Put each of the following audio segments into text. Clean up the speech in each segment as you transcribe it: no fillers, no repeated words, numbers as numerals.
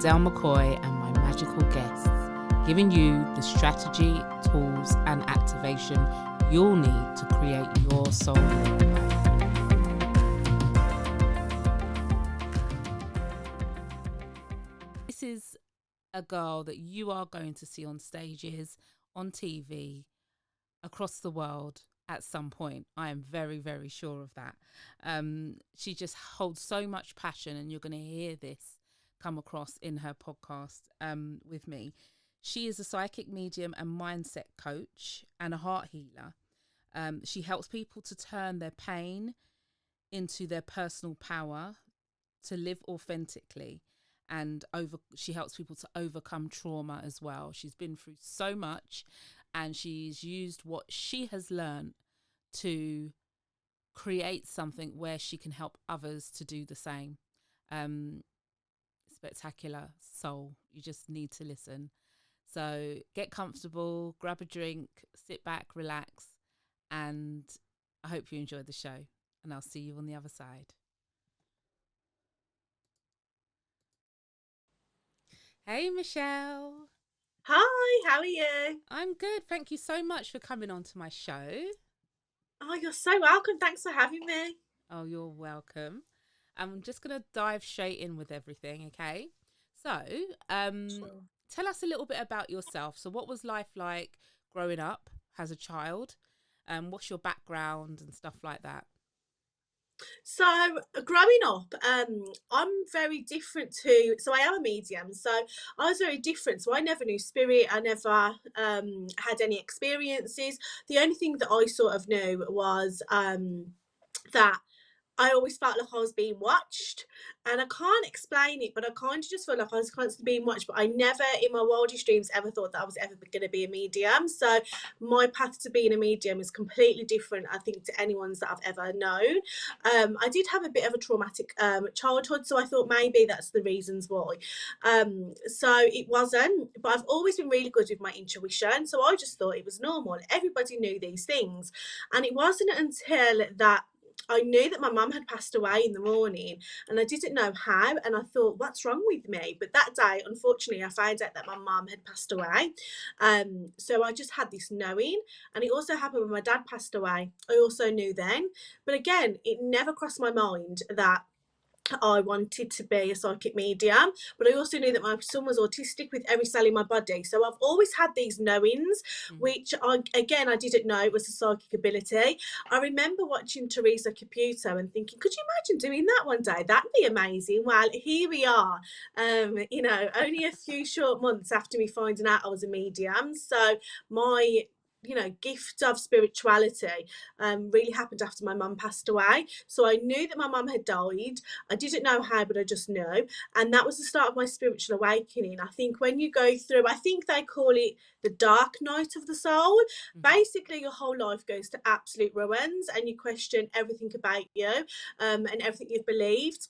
Adele McCoy and my magical guests, giving you the strategy, tools, and activation you'll need to create your soul link. This is a girl that you are going to see on stages, on TV, across the world at some point. I am very, very sure of that. She just holds so much passion, and you're going to hear this come across in her podcast with me. She is a psychic medium and mindset coach and a heart healer. She helps people to turn their pain into their personal power, to live authentically, and she helps people to overcome trauma as well. She's been through so much, and she's used what she has learned to create something where she can help others to do the same. Spectacular soul. You just need to listen. So get comfortable, grab a drink, sit back, relax, and I hope you enjoy the show, and I'll see you on the other side. Hey, Michelle. Hi, how are you? I'm good. Thank you so much for coming on to my show. Oh, you're so welcome. Thanks for having me. Oh, you're welcome. I'm just going to dive straight in with everything, okay? So, Sure. tell us a little bit about yourself. So what was life like growing up as a child? What's your background and stuff like that? So, growing up, I'm very different so I am a medium. So, I was very different. So, I never knew spirit. I never had any experiences. The only thing that I sort of knew was that I always felt like I was being watched, and I can't explain it, but I kind of just felt like I was constantly being watched. But I never, in my wildest dreams, ever thought that I was ever going to be a medium. So my path to being a medium is completely different, I think, to anyone's that I've ever known. I did have a bit of a traumatic childhood, so I thought maybe that's the reasons why. So it wasn't, but I've always been really good with my intuition. So I just thought it was normal. Everybody knew these things, and it wasn't until that I knew that my mum had passed away in the morning, and I didn't know how, and I thought, what's wrong with me? But that day, unfortunately, I found out that my mum had passed away. So I just had this knowing, and it also happened when my dad passed away. I also knew then, but again, it never crossed my mind that I wanted to be a psychic medium, but I also knew that my son was autistic with every cell in my body. So I've always had these knowings, which I didn't know it was a psychic ability. I remember watching Teresa Caputo and thinking, could you imagine doing that one day? That'd be amazing. Well, here we are, only a few short months after me finding out I was a medium. So my gift of spirituality really happened after my mum passed away. So I knew that my mum had died. I didn't know how, but I just knew. And that was the start of my spiritual awakening. I think when you go through, I think they call it the dark night of the soul. Basically, your whole life goes to absolute ruins, and you question everything about you and everything you've believed.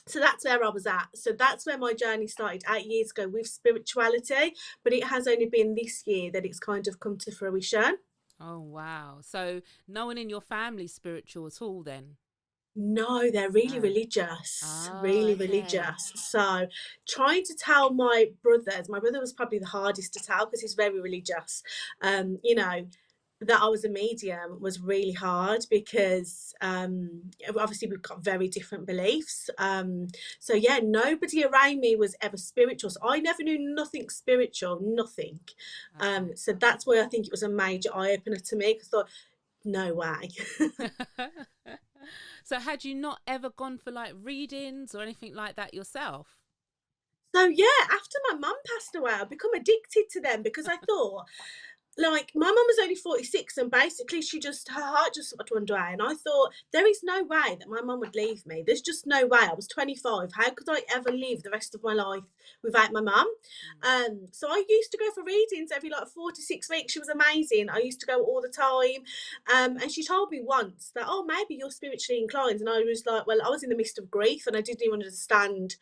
So that's where I was at. So that's where my journey started 8 years ago with spirituality, but it has only been this year that it's kind of come to fruition. Oh, wow. So no one in your family spiritual at all then? No, they're really No. religious, Oh, really okay. religious. So trying to tell my brother was probably the hardest to tell because he's very religious. You know, that I was a medium was really hard because obviously we've got very different beliefs. So yeah, nobody around me was ever spiritual. So I never knew nothing spiritual, nothing. Okay. So that's why I think it was a major eye opener to me because I thought, no way. So had you not ever gone for like readings or anything like that yourself? So yeah, after my mum passed away, I become addicted to them because I thought, like, my mum was only 46, and basically her heart just stopped one day, and I thought there is no way that my mum would leave me. There's just no way. I was 25. How could I ever live the rest of my life without my mum? So I used to go for readings every like 4 to 6 weeks. She was amazing. I used to go all the time. And she told me once that, oh, maybe you're spiritually inclined. And I was like, well, I was in the midst of grief and I didn't even understand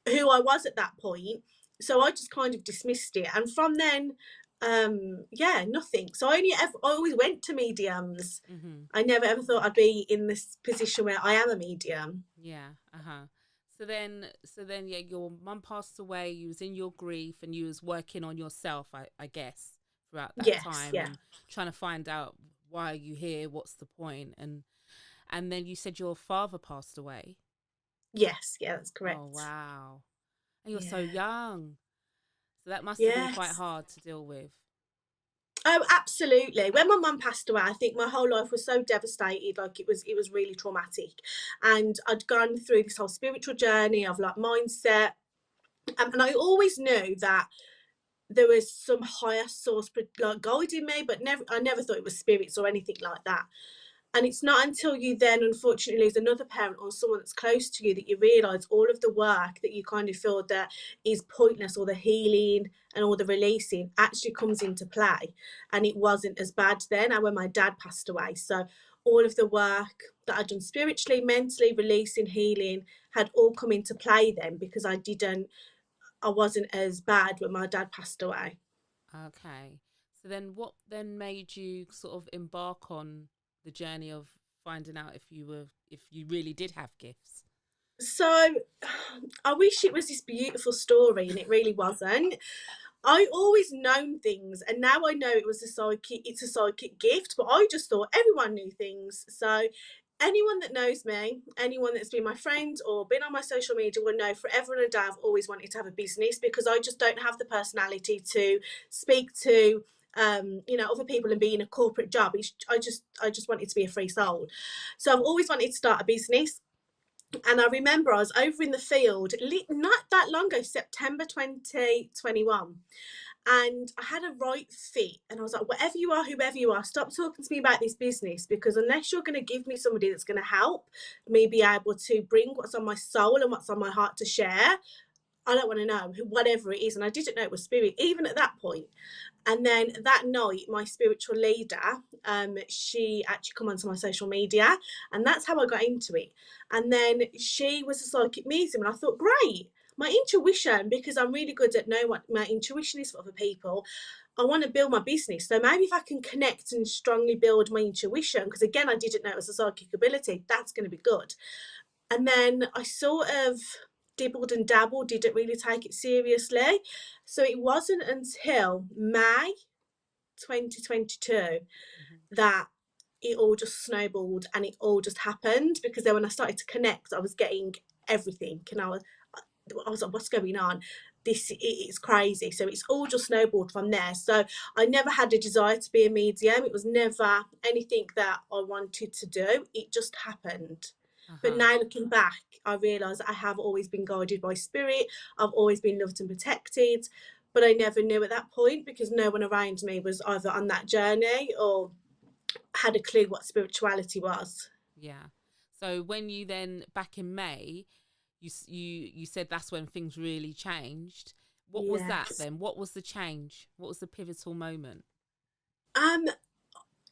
who I was at that point. So I just kind of dismissed it. And from then, yeah, nothing. So I always went to mediums. Mm-hmm. I never ever thought I'd be in this position where I am a medium. Yeah. Uh-huh. So then, yeah, your mum passed away. You was in your grief, and you was working on yourself, I guess, throughout that Yes, time, yeah. and trying to find out why are you here, what's the point, and then you said your father passed away. Yes, yeah, that's Oh correct. wow, and you're so Yeah. young, so that must have been quite Yes. hard to deal with. Oh, absolutely. When my mum passed away, I think my whole life was so devastated. Like it was really traumatic, and I'd gone through this whole spiritual journey of like mindset, and I always knew that there was some higher source like guiding me, but I never thought it was spirits or anything like that. And it's not until you then unfortunately lose another parent or someone that's close to you that you realise all of the work that you kind of feel that is pointless, or the healing and all the releasing actually comes into play. And it wasn't as bad then, and when my dad passed away. So all of the work that I'd done spiritually, mentally, releasing, healing had all come into play then, because I wasn't as bad when my dad passed away. Okay. So then what then made you sort of embark on the journey of finding out if you really did have gifts? So I wish it was this beautiful story, and it really wasn't. I always known things, and now I know it was a psychic. It's a psychic gift, but I just thought everyone knew things. So anyone that knows me, anyone that's been my friend or been on my social media will know forever and a day I've always wanted to have a business, because I just don't have the personality to speak to other people and be in a corporate job. I just wanted to be a free soul. So I've always wanted to start a business. And I remember I was over in the field not that long ago, September 2021, and I had a right fit. And I was like, whatever you are, whoever you are, stop talking to me about this business, because unless you're going to give me somebody that's going to help me be able to bring what's on my soul and what's on my heart to share, I don't want to know, whatever it is. And I didn't know it was spirit, even at that point. And then that night, my spiritual leader, she actually come onto my social media, and that's how I got into it. And then she was a psychic medium, and I thought, great, my intuition, because I'm really good at knowing what my intuition is for other people. I want to build my business, so maybe if I can connect and strongly build my intuition, because again, I didn't know it was a psychic ability, that's going to be good. And then I sort of dibbled and dabbled, didn't really take it seriously. So it wasn't until May 2022 Hmm. that it all just snowballed and it all just happened, because then when I started to connect, I was getting everything, and I was like, what's going on? It's crazy. So it's all just snowballed from there. So I never had a desire to be a medium. It was never anything that I wanted to do. It just happened. But Uh-huh. now looking back, I realise I have always been guided by spirit. I've always been loved and protected. But I never knew at that point, because no one around me was either on that journey or had a clue what spirituality was. Yeah. So when you then back in May, you said that's when things really changed. What was that Yes. then? What was the change? What was the pivotal moment? Um,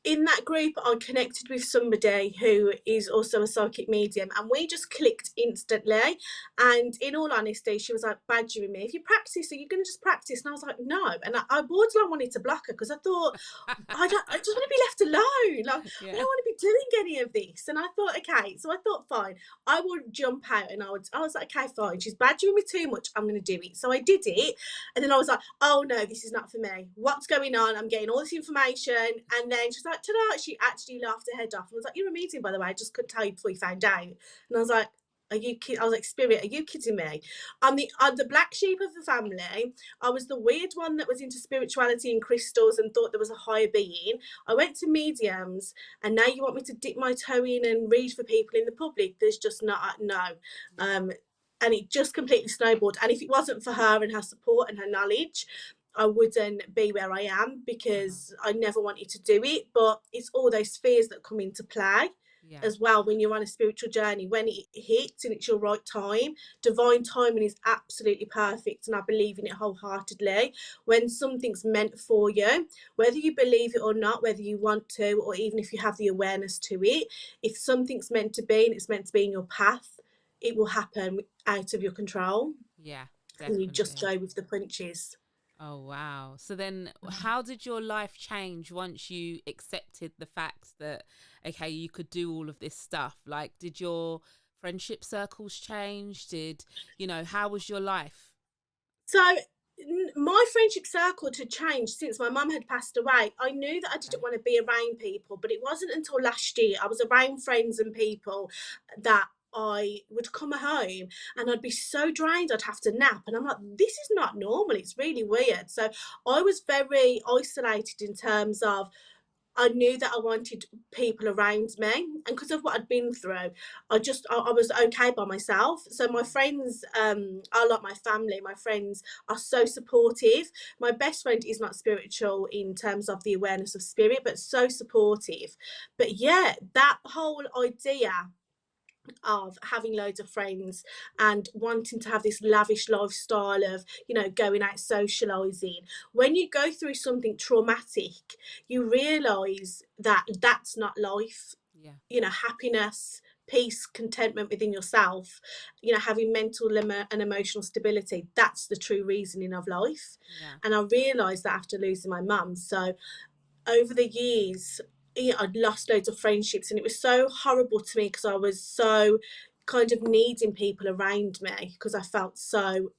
in that group, I connected with somebody who is also a psychic medium, and we just clicked instantly. And in all honesty, she was like badgering me, if you practice, are you going to just practice? And I was like, no. And I borderline wanted to block her, because I thought, I just want to be left alone. Like, I don't Yeah. want to be doing any of this. And I thought, okay, so I thought, fine, I would jump out, and I was like, okay, fine. She's badgering me too much. I'm going to do it. So I did it. And then I was like, oh no, this is not for me. What's going on? I'm getting all this information. And then she's like, ta-da, she actually laughed her head off and was like, you're a meeting, by the way. I just couldn't tell you before you found out. And I was like, are you kidding? I was like, Spirit, are you kidding me? I'm the black sheep of the family. I was the weird one that was into spirituality and crystals and thought there was a higher being. I went to mediums, and now you want me to dip my toe in and read for people in the public? There's just not, no. Yeah. Um, and it just completely snowballed. And if it wasn't for her and her support and her knowledge, I wouldn't be where I am, Uh-huh. because I never wanted to do it. But it's all those fears that come into play Yeah. as well when you're on a spiritual journey. When it hits and it's your right time, divine timing is absolutely perfect, and I believe in it wholeheartedly. When something's meant for you, whether you believe it or not, whether you want to, or even if you have the awareness to it, if something's meant to be and it's meant to be in your path, it will happen out of your control, Yeah, and you just definitely. go with the punches. Oh wow. So then how did your life change once you accepted the fact that okay, you could do all of this stuff? Like did your friendship circles change? Did, how was your life? So my friendship circle had changed since my mum had passed away. I knew that I didn't Okay. want to be around people, but it wasn't until last year I was around friends and people that I would come home and I'd be so drained I'd have to nap. And I'm like, this is not normal. It's really weird. So I was very isolated in terms of I knew that I wanted people around me, and because of what I'd been through, I was okay by myself. So my Mm. friends are like my family. My friends are so supportive. My best friend is not spiritual in terms of the awareness of spirit, but so supportive. But yeah, that whole idea of having loads of friends and wanting to have this lavish lifestyle of, going out socializing, when you go through something traumatic, you realize that that's not life. Yeah. Happiness, peace, contentment within yourself, having mental and emotional stability, that's the true reasoning of life. Yeah. And I realized that after losing my mum. So over the years, I'd lost loads of friendships, and it was so horrible to me because I was so kind of needing people around me because I felt so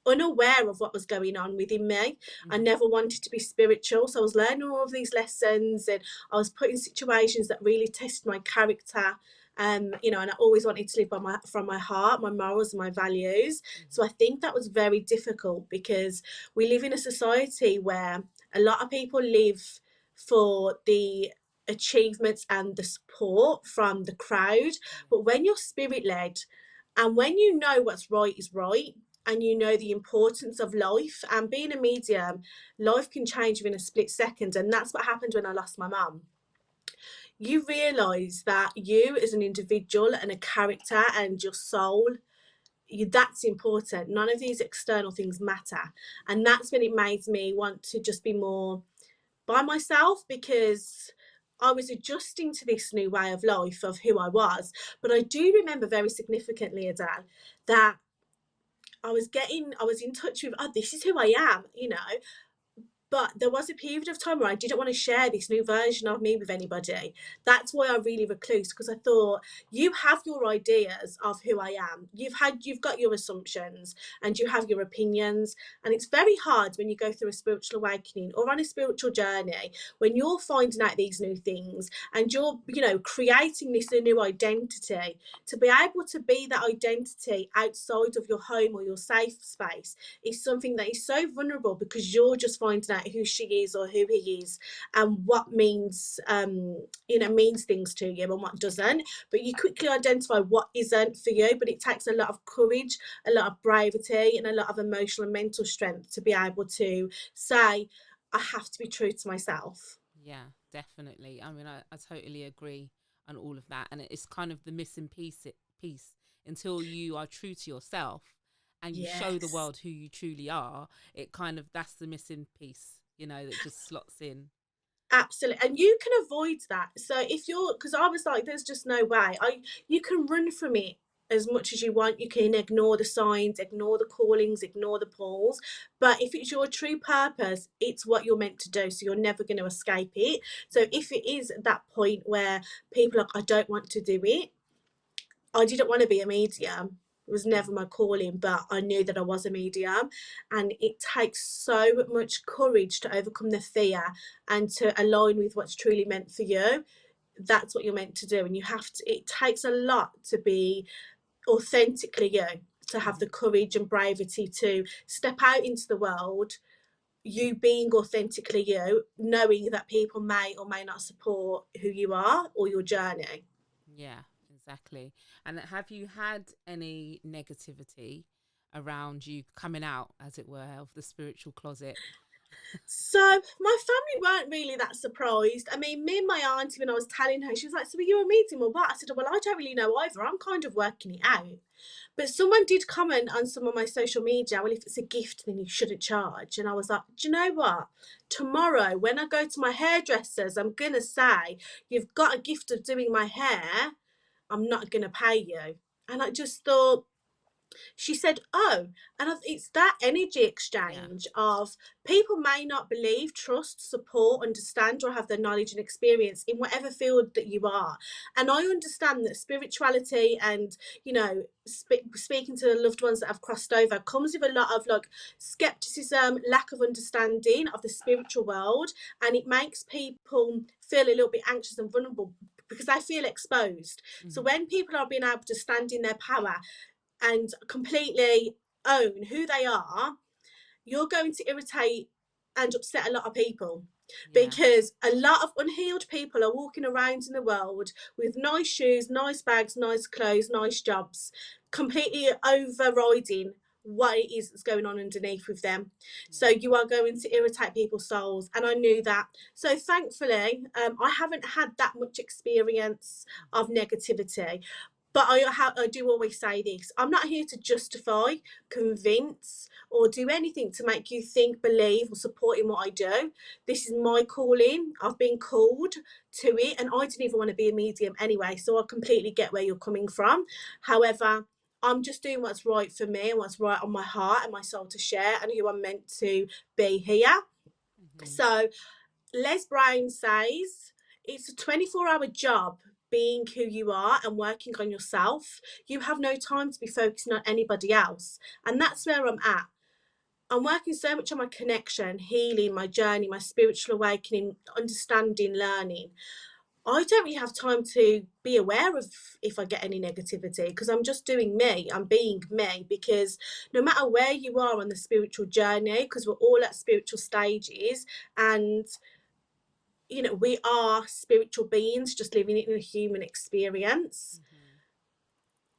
unaware of what was going on within me. I Hmm. never wanted to be spiritual. So I was learning all of these lessons and I was put in situations that really test my character. And I always wanted to live from my heart, my morals and my values. So I Hmm. think that was very difficult because we live in a society where a lot of people live for the achievements and the support from the crowd. Yeah. But when you're spirit led and when you know what's right is right, and you know the importance of life and being a medium, life can change within a split second. And that's what happened when I lost my mum. You realize that you as an individual and a character and your soul, that's important. None of these external things matter. And that's when it made me want to just be more by myself, because I was adjusting to this new way of life of who I was. But I do remember very significantly, Adele, that I was in touch with, oh, this is who I am. But there was a period of time where I didn't want to share this new version of me with anybody. That's why I really recluse, because I thought, you have your ideas of who I am. You've got your assumptions and you have your opinions. And it's very hard when you go through a spiritual awakening or on a spiritual journey, when you're finding out these new things and you're, creating this new identity, to be able to be that identity outside of your home or your safe space is something that is so vulnerable, because you're just finding out who she is or who he is and what means things to you and what doesn't. But you quickly identify what isn't for you. But it takes a lot of courage, a lot of bravery, and a lot of emotional and mental strength to be able to say, I have to be true to myself. Yeah, definitely. I mean, I totally agree on all of that. And it's kind of the missing piece until you are true to yourself and you show the Yes. world who you truly are. It kind of, that's the missing piece, that just slots in. Absolutely, and you can avoid that. So if you're, because I was like, there's just no way. You can run from it as much as you want. You can ignore the signs, ignore the callings, ignore the pulls. But if it's your true purpose, it's what you're meant to do. So you're never going to escape it. So Mm. if it is at that point where people are like, I don't want to do it, I didn't want to be a medium. It was Mm. never my calling, but I knew that I was a medium. And it takes so much courage to overcome the fear and to align with what's truly meant for you. That's what you're meant to do. And it takes a lot to be authentically you, to have Hmm. the courage and bravery to step out into the world, you being authentically you, knowing that people may or may not support who you are or your journey. Yeah, exactly. And have you had any negativity around you coming out, as it were, of the spiritual closet? So my family weren't really that surprised. I mean, me and my auntie, when I was telling her, she was like, "So were you a medium or what?" I said, "Well, I don't really know either. I'm kind of working it out." But someone did comment on some of my social media, "Well, if it's a gift, then you shouldn't charge." And I was like, "Do you know what? Tomorrow, when I go to my hairdressers, I'm gonna say, 'You've got a gift of doing my hair. I'm not gonna pay you.'" And I just thought, She said, "Oh," and it's that energy Yeah. exchange of people may not believe, trust, support, understand, or have the knowledge and experience in whatever field that you are. And I understand that spirituality and, speaking to loved ones that have crossed over comes with a lot of like skepticism, lack of understanding of the spiritual world, and it makes people feel a little bit anxious and vulnerable because they feel exposed. So Hmm. when people are being able to stand in their power and completely own who they are, you're going to irritate and upset a lot of people Yeah. because a lot of unhealed people are walking around in the world with nice shoes, nice bags, nice clothes, nice jobs, completely overriding what it is that's going on underneath with them. So Yeah. you are going to irritate people's souls, and I knew that. So thankfully, I haven't had that much experience of Hmm. negativity. But I do always say this: I'm not here to justify, convince, or do anything to make you think, believe, or support in what I do. This is my calling. I've been called to it, and I didn't even want to be a medium anyway. So I completely get where you're coming from. However, I'm just doing what's right for me and what's right on my heart and my soul to share, and who I'm meant to be here. Hmm. So Les Brown says it's a 24-hour job being who you are and working on yourself. You have no time to be focusing on anybody else. And that's where I'm at. I'm working so much on my connection, healing, my journey, my spiritual awakening, understanding, learning. I don't really have time to be aware of if I get any negativity because I'm just doing me. I'm being me because no matter where you are on the spiritual journey, because we're all at spiritual stages, and we are spiritual beings just living it in a human experience. Hmm.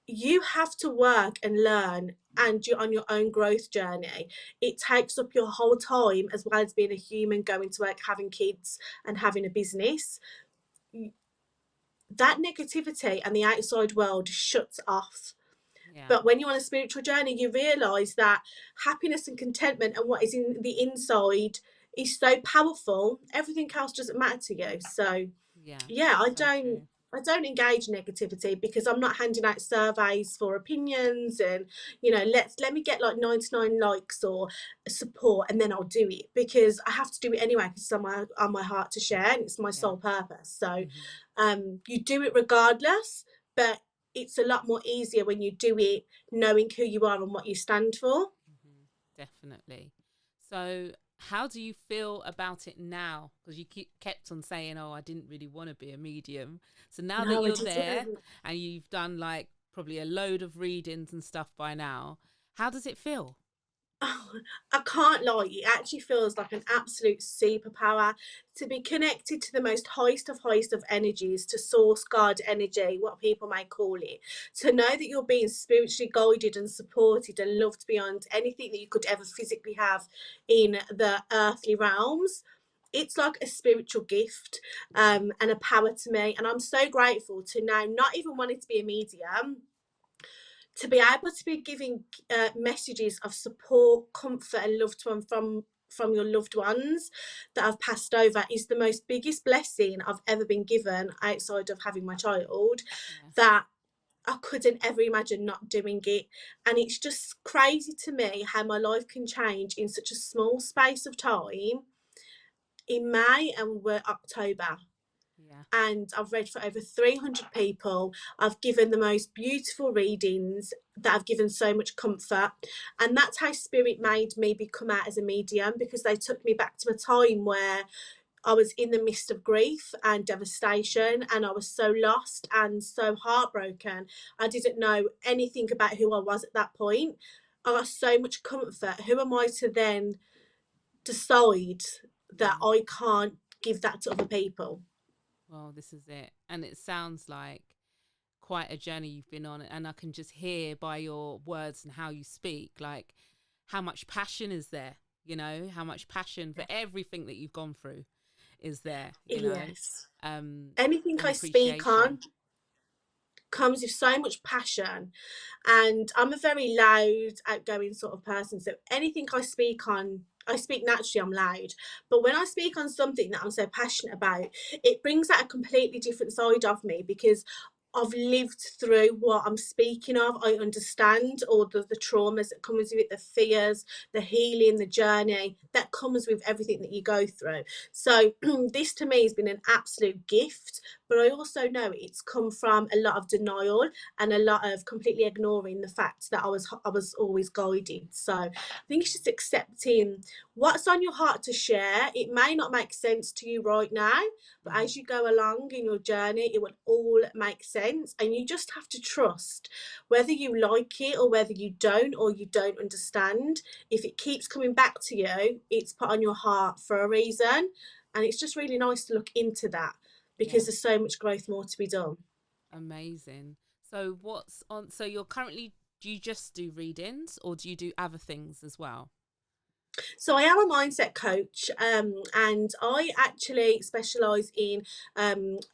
You have to work and learn, and you're on your own growth journey. It takes up your whole time as well as being a human, going to work, having kids, and having a business. That negativity and the outside world shuts off. Yeah. But when you're on a spiritual journey, you realize that happiness and contentment and what is in the inside is so powerful, everything else doesn't matter to you. So Yeah. yeah, That's so true. I don't engage in negativity because I'm not handing out surveys for opinions and let me get like 99 likes or support and then I'll do it because I have to do it anyway because it's on my heart to share and it's my Yeah. sole purpose. So Hmm. you do it regardless, but it's a lot more easier when you do it knowing who you are and what you stand for. Hmm. Definitely. So, how do you feel about it now? Because you kept on saying, "Oh, I didn't really want to be a medium." So now that No, I you're there didn't. and you've done like probably a load of readings and stuff by now, how does it feel? Oh, I can't lie, it actually feels like an absolute superpower to be connected to the most highest of energies, to source God energy, what people may call it. To know that you're being spiritually guided and supported and loved beyond anything that you could ever physically have in the earthly realms. It's like a spiritual gift Yeah. and a power to me. And I'm so grateful to now not even wanting to be a medium, to be able to be giving messages of support, comfort, and love to from your loved ones that have passed over is the most biggest blessing I've ever been given outside of having my child. Yeah. That I couldn't ever imagine not doing it. And it's just crazy to me how my life can change in such a small space of time. In May and we're October, Yeah. and I've read for over 300 people. I've given the most beautiful readings that have given so much comfort. And that's how Spirit made me become out as a medium because they took me back to a time where I was in the midst of grief and devastation, and I was so lost and so heartbroken. I didn't know anything about who I was at that point. I got so much comfort. Who am I to then decide that Mm. I can't give that to other people? Well, this is it. And it sounds like quite a journey you've been on. And I can just hear by your words and how you speak, like how much passion is there, how much passion for everything that you've gone through is there, Yes. um, Anything and I speak on appreciation. comes with so much passion. And I'm a very loud, outgoing sort of person. So anything I speak on, I speak naturally, I'm loud. But when I speak on something that I'm so passionate about, it brings out a completely different side of me because I've lived through what I'm speaking of. I understand all the traumas that comes with it, the fears, the healing, the journey that comes with everything that you go through. So this to me has been an absolute gift, but I also know it's come from a lot of denial and a lot of completely ignoring the fact that I was always guided. So I think it's just accepting what's on your heart to share. It may not make sense to you right now, but Hmm. as you go along in your journey, it will all make sense. And you just have to trust whether you like it or whether you don't or you don't understand. If it keeps coming back to you, it's put on your heart for a reason. And it's just really nice to look into that because Yeah, there's so much growth more to be done. amazing. So what's on? So you're currently, do you just do readings or do you do other things as well? So I am a mindset coach, and I actually specialise in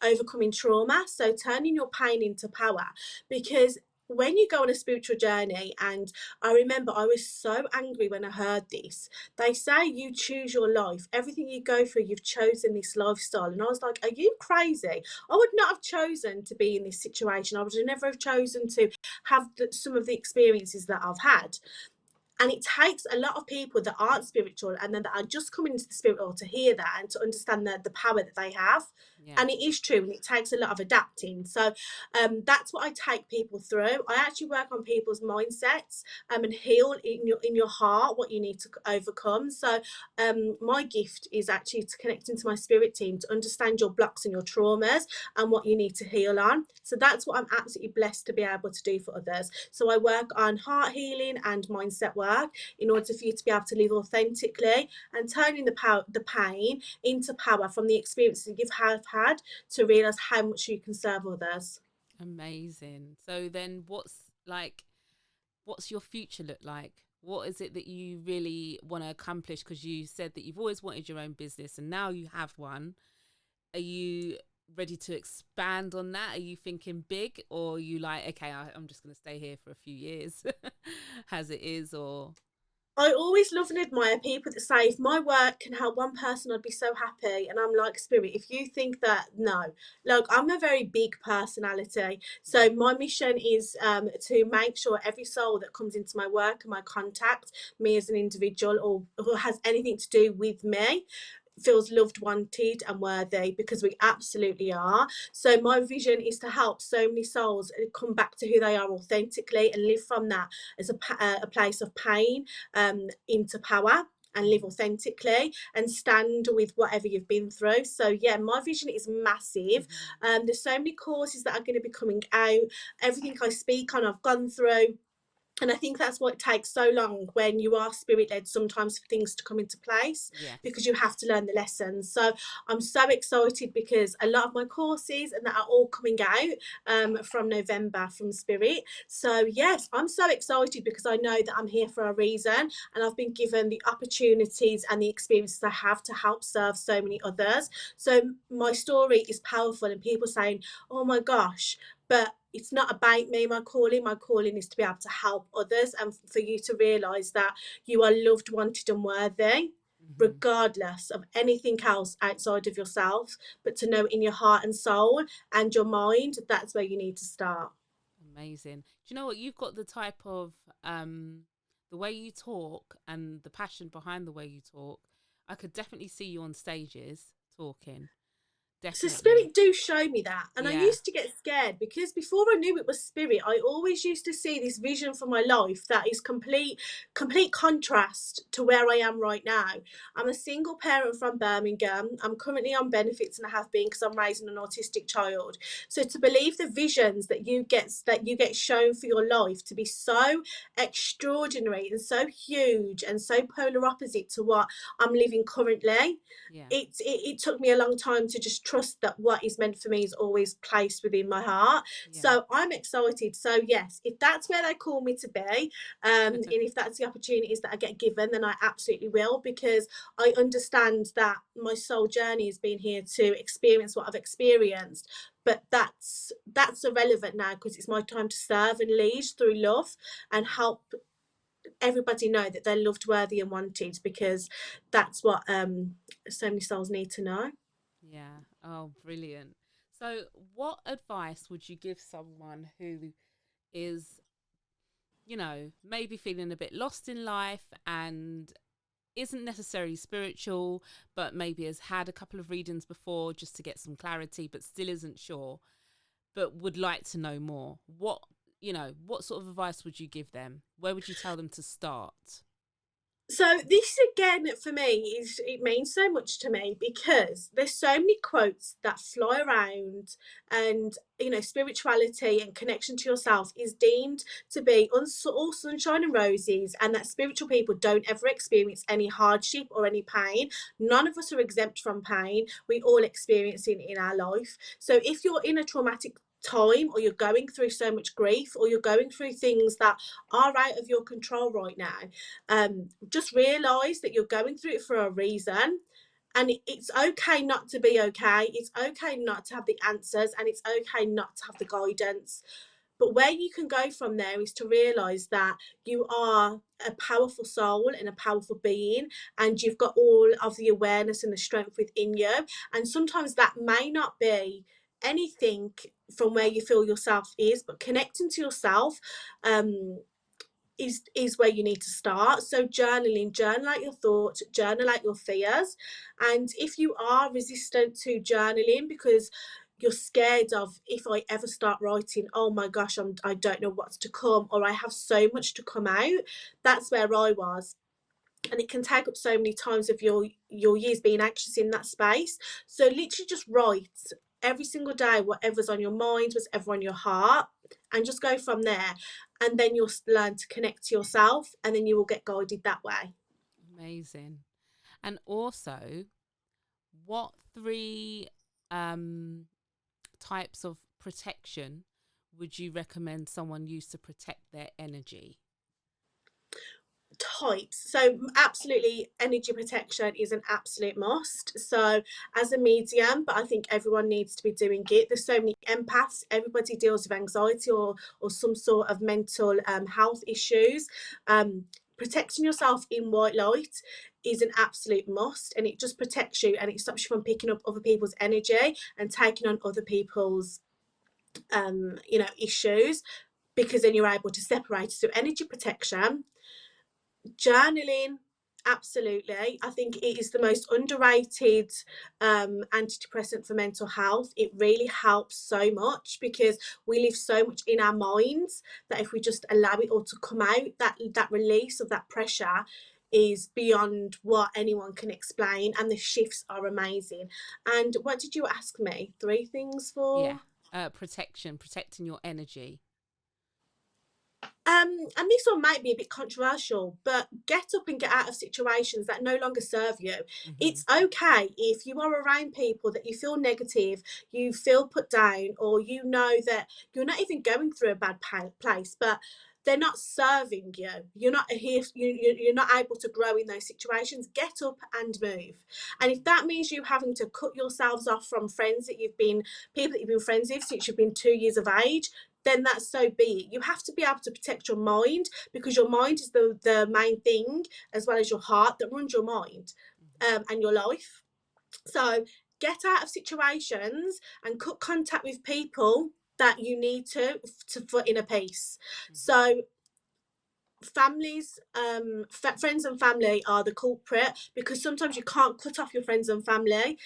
overcoming trauma. So turning your pain into power, because when you go on a spiritual journey, and I remember I was so angry when I heard this. They say you choose your life. Everything you go through, you've chosen this lifestyle. And I was like, are you crazy? I would not have chosen to be in this situation. I would never have chosen to have some of the experiences that I've had. And it takes a lot of people that aren't spiritual and then that are just coming into the spirit world to hear that and to understand the power that they have. Yeah. And it is true, and it takes a lot of adapting. So that's what I take people through. I actually work on people's mindsets, and heal in your heart what you need to overcome. So my gift is actually to connect into my spirit team to understand your blocks and your traumas and what you need to heal on. So that's what I'm absolutely blessed to be able to do for others. So I work on heart healing and mindset work in order for you to be able to live authentically and turning the pain into power from the experiences that you've had to realize how much you can serve others. Amazing. So then what's your future look like? What is it that you really want to accomplish? Because you said that you've always wanted your own business and now you have one. Are you ready to expand on that? Are you thinking big, or are you like, okay, I'm just going to stay here for a few years as it is? Or, I always love and admire people that say, if my work can help one person, I'd be so happy. And I'm like, Spirit, if you think that, no. Look, I'm a very big personality. yeah, So my mission is to make sure every soul that comes into my work and my contact, me as an individual or who has anything to do with me, feels loved, wanted, and worthy, because we absolutely are. So my vision is to help so many souls come back to who they are authentically and live from that as a place of pain into power and live mm, authentically and stand with whatever you've been through. So yeah, my vision is massive. There's so many courses that are going to be coming out. Everything I speak on, I've gone through. And I think that's what takes so long when you are spirit led, sometimes for things to come into place, yes, because you have to learn the lessons. So I'm so excited because a lot of my courses and that are all coming out from November from Spirit. So yes, I'm so excited because I know that I'm here for a reason, and I've been given the opportunities and the experiences I have to help serve so many others. So my story is powerful, and people saying, oh my gosh, but it's not about me. My calling is to be able to help others, and for you to realize that you are loved, wanted, and worthy mm-hmm. regardless of anything else outside of yourself. But to know in your heart and soul and your mind, that's where you need to start. Amazing. Do you know what? You've got the type of the way you talk and the passion behind the way you talk. I could definitely see you on stages talking. So Definitely. spirit do show me that, and I Yeah. used to get scared because before I knew it was spirit, I always used to see this vision for my life that is complete contrast to where I am right now. I'm a single parent from Birmingham. I'm currently on benefits, and I have been because I'm raising an autistic child. So to believe the visions that you get shown for your life to be so extraordinary and so huge and so polar opposite to what I'm living currently, Yeah. it took me a long time to just trust that what is meant for me is always placed within my heart. Yeah. So I'm excited. So yes, if that's where they call me to be, and if that's the opportunities that I get given, then I absolutely will, because I understand that my soul journey has been here to experience what I've experienced. But that's irrelevant now, because it's my time to serve and lead through love and help everybody know that they're loved, worthy, and wanted, because that's what so many souls need to know. Yeah. Oh, brilliant. So, what advice would you give someone who is, maybe feeling a bit lost in life and isn't necessarily spiritual, but maybe has had a couple of readings before just to get some clarity, but still isn't sure, but would like to know more? What sort of advice would you give them? Where would you tell them to start? So this again for me is it means so much to me because there's so many quotes that fly around, and spirituality and connection to yourself is deemed to be all sunshine and roses, and that spiritual people don't ever experience any hardship or any pain. None of us are exempt from pain. We all experience it in our life. So if you're in a traumatic time, or you're going through so much grief, or you're going through things that are out of your control right now, just realize that you're going through it for a reason. And it's okay not to be okay. It's okay not to have the answers, and it's okay not to have the guidance. But where you can go from there is to realize that you are a powerful soul and a powerful being, and you've got all of the awareness and the strength within you. And sometimes that may not be anything from where you feel yourself is, but connecting to yourself, um, is where you need to start. So journaling, journal out your thoughts, journal out your fears. And if you are resistant to journaling because you're scared of, if I ever start writing, oh my gosh, I don't know what's to come, or I have so much to come out, that's where I was. And it can take up so many times of your years being anxious in that space. So literally just write every single day whatever's on your mind, whatever on your heart, and just go from there. And then you'll learn to connect to yourself, and then you will get guided that way. Amazing. And also, what three um, types of protection would you recommend someone use to protect their energy? Types. So absolutely, energy protection is an absolute must. So as a medium, but I think everyone needs to be doing it. There's so many empaths. Everybody deals with anxiety or some sort of mental health issues. Protecting yourself in white light is an absolute must, and it just protects you, and it stops you from picking up other people's energy and taking on other people's issues, because then you're able to separate. So energy protection. Journaling, absolutely. I think it is the most underrated antidepressant for mental health. It really helps so much because we live so much in our minds that if we just allow it all to come out, that release of that pressure is beyond what anyone can explain, and the shifts are amazing. And what did you ask me? Three things Yeah, for? protecting your energy. And this one might be a bit controversial, but get up and get out of situations that no longer serve you. Hmm. It's okay if you are around people that you feel negative, you feel put down, or you know that you're not even going through a bad place, but they're not serving you. You're not here. You're not able to grow in those situations. Get up and move. And if that means you having to cut yourselves off from people that you've been friends with since you've been 2 years of age, then that's so be it. You have to be able to protect your mind, because your mind is the main thing, as well as your heart, that runs your mind and your life. So get out of situations and cut contact with people that you need to for inner peace. Hmm. So families, friends and family are the culprit, because sometimes you can't cut off your friends and family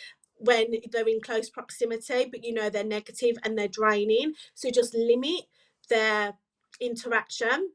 when they're in close proximity, but they're negative and they're draining. So just limit their interaction,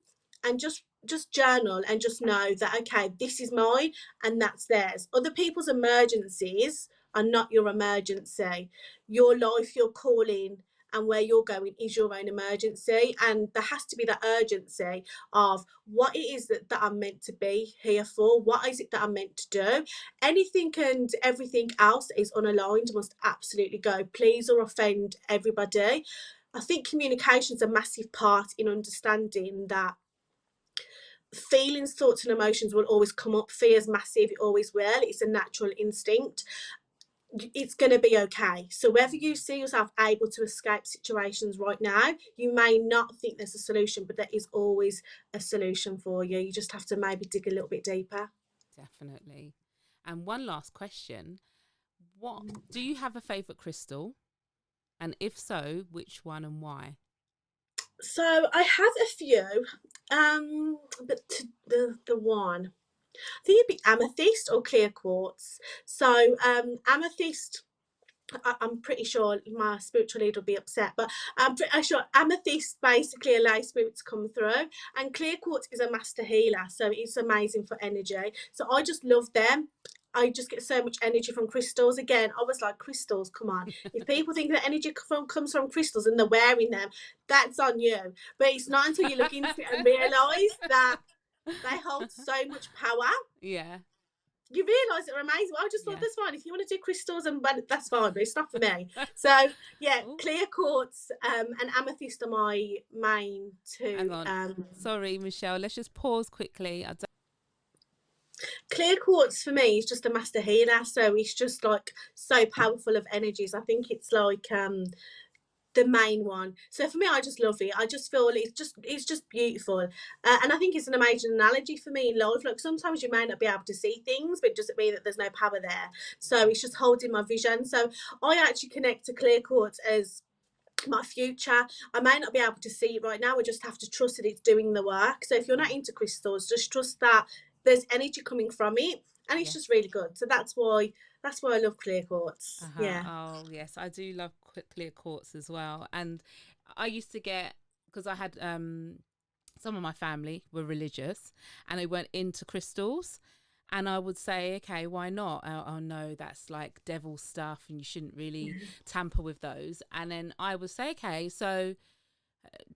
and just journal and just know that, okay, this is mine and that's theirs. Other people's emergencies are not your emergency. Your life, your calling, and where you're going is your own emergency, and there has to be that urgency of what it is that I'm meant to be here for. What is it that I'm meant to do? Anything and everything else that is unaligned must absolutely go. Please or offend everybody. I think communication is a massive part in understanding that feelings, thoughts, and emotions will always come up. Fear is massive, it always will. It's a natural instinct. It's going to be okay. So whether you see yourself able to escape situations right now, you may not think there's a solution, but there is always a solution for you. You just have to maybe dig a little bit deeper. Definitely. And one last question. What do you have a favorite crystal? And if so, which one and why? So I have a few, but the one I think it'd be amethyst or clear quartz. So amethyst, I'm pretty sure my spiritual leader will be upset, but I'm pretty sure amethyst basically allows spirit to come through, and clear quartz is a master healer, so it's amazing for energy. So I just love them. I just get so much energy from crystals. Again, I was like, crystals, come on. If people think that energy comes from crystals and they're wearing them, that's on you. But it's not until you look into it and realize that they hold so much power. Yeah, You realise they're amazing. Well, I just thought yeah. that's fine. If you want to do crystals, and but that's fine, but it's not for me. So yeah, Oh, clear quartz and amethyst are my main two. hang on. Sorry, Michelle. Let's just pause quickly. I don't. Clear quartz for me is just a master healer, so it's just like so powerful of energies. I think it's like the main one. So for me, I just love it. I just feel it's just beautiful, and I think it's an amazing analogy for me in life. Like sometimes you may not be able to see things, but it doesn't mean that there's no power there. So it's just holding my vision. So I actually connect to clear quartz as my future. I may not be able to see it right now. I just have to trust that it's doing the work. So if you're not Yeah. into crystals, just trust that there's energy coming from it, and it's just Yes. really good. So that's why I love clear quartz. Uh-huh. Yeah. Oh, yes. I do love clear quartz as well. And I used to get, because I had some of my family were religious and they went into crystals. And I would say, okay, why not? Oh, no, that's like devil stuff and you shouldn't really tamper with those. And then I would say, okay, so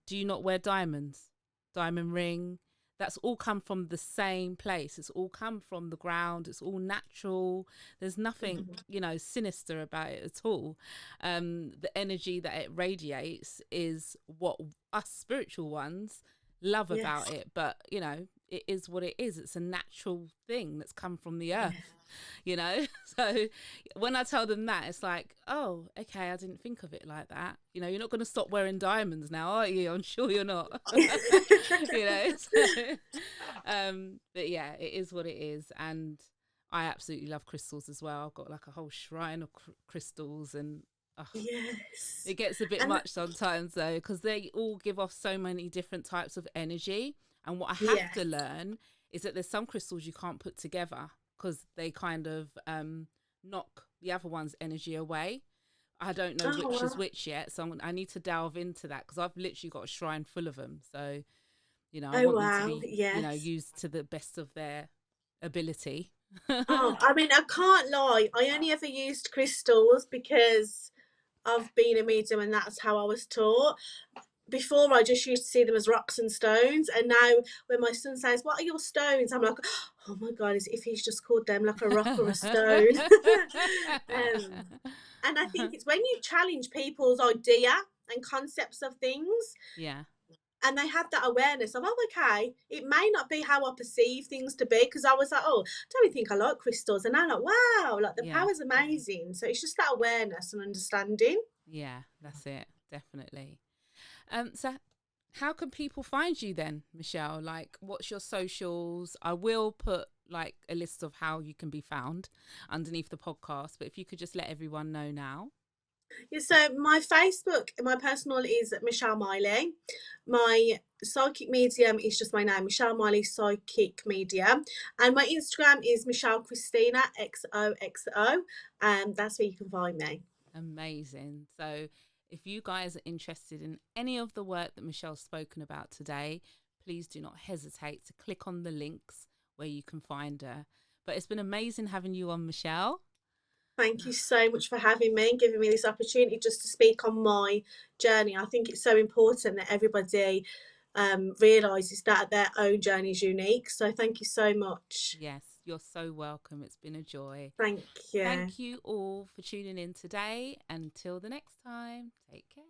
do you not wear diamonds? Diamond ring? That's all come from the same place. It's all come from the ground. It's all natural. There's nothing, Mhm. sinister about it at all. The energy that it radiates is what us spiritual ones love about Yes. it. But, it is what it is. It's a natural thing that's come from the Yeah. earth, you know? So when I tell them that, it's like, oh, okay, I didn't think of it like that. You're not going to stop wearing diamonds now, are you? I'm sure you're not. So, but yeah, it is what it is. And I absolutely love crystals as well. I've got like a whole shrine of crystals, and Yes. it gets a bit And much sometimes though, because they all give off so many different types of energy. And what I have yeah. to learn is that there's some crystals you can't put together because they kind of knock the other one's energy away. I don't know Oh which is wow. which yet, so I need to delve into that because I've literally got a shrine full of them. So I Oh want them to wow. be, Yes. used to the best of their ability. Oh, I mean, I can't lie. I only ever used crystals because of being a medium, and that's how I was taught. Before, I just used to see them as rocks and stones, and now when my son says, "What are your stones?" I'm like, "Oh my god, as if he's just called them like a rock or a stone." And I think it's when you challenge people's idea and concepts of things, Yeah, and they have that awareness of, oh, okay, it may not be how I perceive things to be. Because I was like, oh, I don't even think I like crystals. And I'm like, wow, like the yeah, power's amazing. So it's just that awareness and understanding. yeah. That's it, definitely. So how can people find you then, Michelle? Like, what's your socials? I will put like a list of how you can be found underneath the podcast, but if you could just let everyone know now. Yeah, so my Facebook, my personal is Michelle Miley. My psychic medium is just my name, Michelle Miley Psychic Medium. And my Instagram is Michelle Christina XOXO. And that's where you can find me. Amazing. So, if you guys are interested in any of the work that Michelle's spoken about today, please do not hesitate to click on the links where you can find her. But it's been amazing having you on, Michelle. Thank you so much for having me and giving me this opportunity just to speak on my journey. I think it's so important that everybody realizes that their own journey is unique. So thank you so much. Yes, you're so welcome. It's been a joy. Thank you. Thank you all for tuning in today. Until the next time, take care.